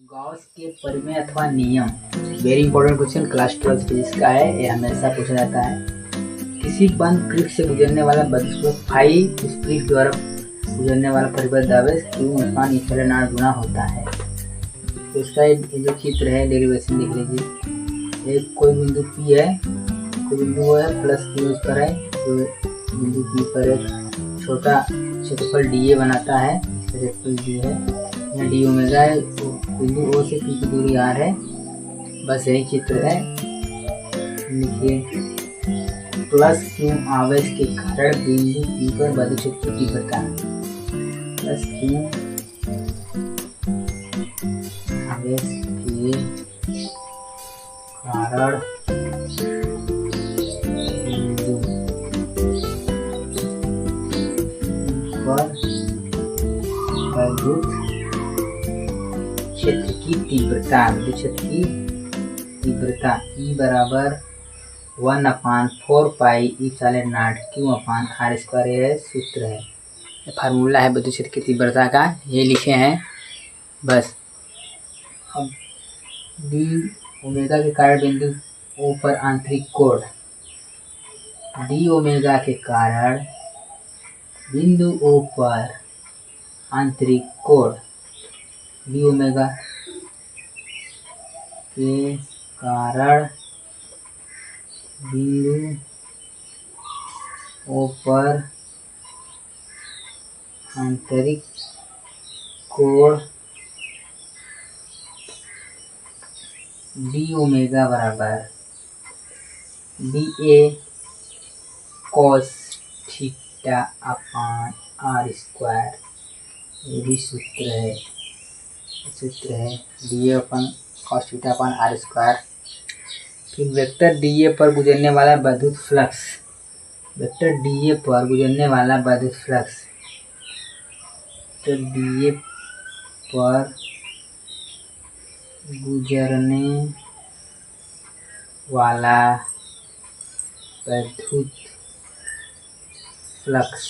Gauss के परिमेय अथवा नियम very important question class 12 physics का है। ये हमेशा पूछा जाता है। किसी बंद पृष्ठ से गुजरने वाला बदस्वरूप फाई उस पृष्ठ द्वारा गुजरने वाला परिबद्ध आवेश Q इक्वल गुना होता है। तो इसका जो चित्र है डेरिवेशन देख लीजिए। एक कोई बिंदु P है, कोई बिंदु है प्लस Q उस पर है, तो बिंदु P पर एक छोटा क्षेत्रफल dA बनाता है। क्षेत्रफल D है, यहाँ d ओमेगा है, बिंदु O से P की दूरी r है। बस यही चित्र है। लिखिए प्लस Q आवेश के कारण बिंदु P पर बल क्षेत्र की तीव्रता प्लस Q आवेश के कारण बिंदु पर विद्युत क्षेत्र की तीव्रता, विद्युत क्षेत्र की तीव्रता E बराबर 1/4 पाई इप्सिलॉन नॉट Q/r²। यह सूत्र है, फार्मूला है विद्युत क्षेत्र की तीव्रता का, ये लिखे हैं बस। अब d ओमेगा के कारण बिंदु O पर आंतरिक कोण, d ओमेगा के कारण बिंदु O पर आंतरिक कोण, d ओमेगा के कारण बिंदु O पर आंतरिक कोण d ओमेगा बराबर dA cos theta upon r²। ये भी सूत्र है, dA अपन cos थीटा अपान r²। फिर वेक्टर dA पर गुजरने वाला विद्युत फ्लक्स, वेक्टर dA पर गुजरने वाला विद्युत फ्लक्स, तो dA पर गुजरने वाला विद्युत flux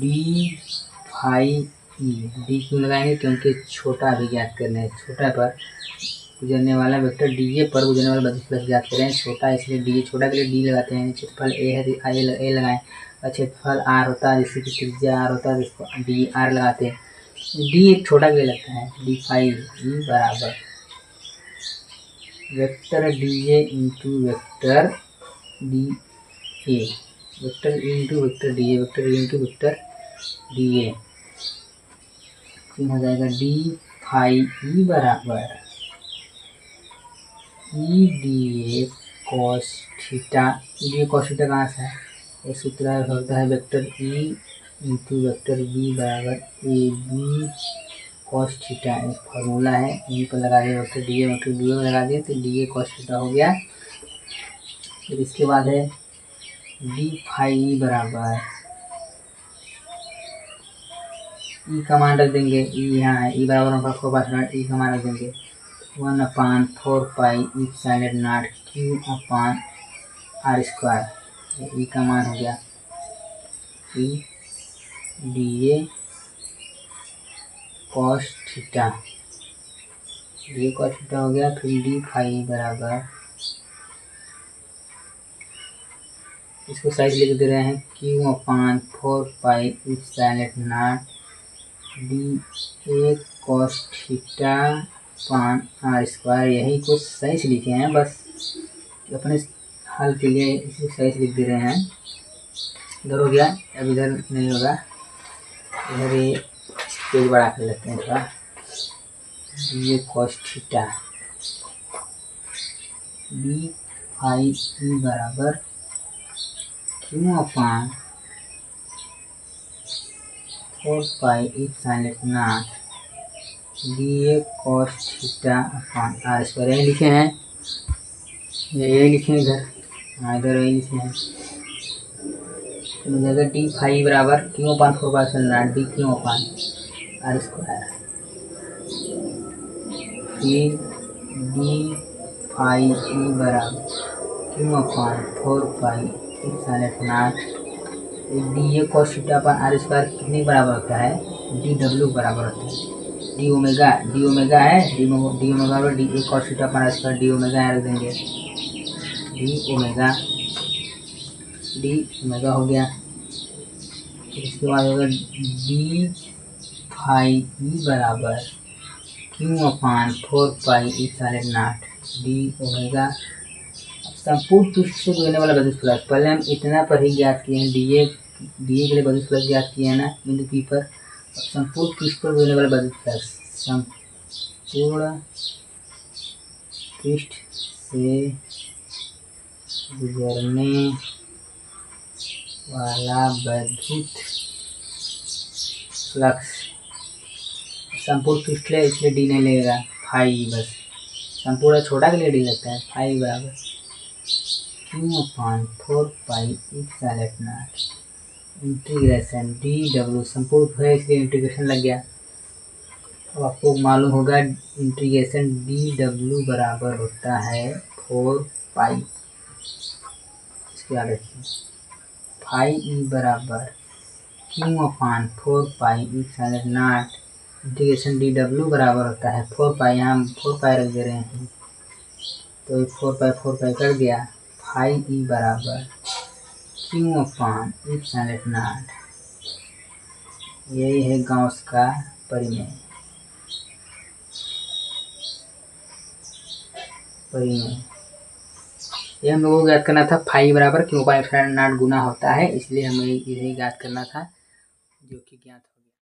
d phi E, d क्यों लगाएंगे क्योंकि छोटा भी ज्ञात करना है। छोटा पर गुजरने वाला वेक्टर dA पर गुजरने वाला विद्युत फ्लक्स ज्ञात करें। छोटा इसलिए d, छोटा के लिए d लगाते हैं। क्षेत्रफल A है तो A लगाएं, और क्षेत्रफल R होता है जिसकी त्रिज्या R होता है, जिसको dr लगाते हैं। d एक छोटा के लिए लगता है, d फाई E बराबर vector dA into vector dA, vector into vector dA, vector into vector dA। फिर हो जाएगा d फाई E बराबर E dA cos theta. dA cos theta कहाँ से है? ये सूत्र होता है vector E into vector B बराबर AB cos थीटा। एक फार्मूला है, E पर लगा दिया वेक्टर dA, वेक्टर B पर लगा दिया तो dA cos थीटा हो गया। फिर इसके बाद है d फाई E बराबर E का मान रख देंगे, E यहाँ है, E बराबर E का मान रख देंगे 1/4 पाई इप्सिलॉन नॉट Q/r²। E का मान हो गया E dA cos theta, dA cos theta हो गया। फिर d फाई बराबर, इसको साइड लेके दे रहे हैं Q/4 pi epsilon naught dA cos theta upon r²। यही को सही से लिखे हैं, बस अपने हल के लिए इसे सही से लिख दे रहे हैं। इधर हो गया, अब इधर नहीं होगा, इधर ये पेज बड़ा कर लेते हैं थोड़ा। dA cos theta d phi E बराबर Q/4 pi epsilon naught dA cos theta upon r²। यही लिखे हैं, यही लिखे हैं इधर, हाँ इधर यही लिखे हैं। तो मिल जाएगा d फाई बराबर Q/4 pi epsilon not d Q/r²। फिर d फाई E बराबर Q/4 pi epsilon naught dA cos theta upon r² कितने बराबर होता है? dw बराबर होता है डी ओमेगा है, डी ओमेगा और डी एक और थीटा अपना स्क्वायर डी ओमेगा यहाँ रख देंगे, डी ओमेगा हो गया। इसके बाद होगा डी फाई ई बराबर Q upon 4 pi E side not D omega. संपूर्ण पृष्ठ से जुड़ने वाला बदल फ्लक्स, पहले हम इतना पर ही ज्ञात किए हैं, डी ए के लिए बदल फ्लक्स ज्ञात किए हैं ना बिंदु पी पर। संपूर्ण पृष्ठ पर जुड़ने वाला बदल फ्लक्स, संपूर्ण पृष्ठ से गुजरने वाला विद्युत फ्लक्स, संपूर्ण पृष्ठ है इसलिए डी नहीं लगेगा, फाई बस, संपूर्ण छोटा के लिए डी लगता है, फाई बराबर Q upon 4 pi epsilon not integration D W, संपूर्ण है इसलिए इंटीग्रेशन लग गया। अब आपको मालूम होगा इंटीग्रेशन डी डब्ल्यू बराबर होता है 4 पाई, इसके आगे फाई ई बराबर Q upon 4 pi epsilon not integration D W बराबर होता है 4 पाई, यहाँ हम 4 पाई रख दे रहे हैं तो 4 पाई कर दिया, फाई ई बराबर क्यू अपान इप्सिलॉन नॉट, यही है गॉस का परिमेय। ये हम लोगों को याद करना था, फाई बराबर क्यू अपान इप्सिलॉन नॉट गुना होता है, इसलिए हमें यही याद करना था जो कि ज्ञात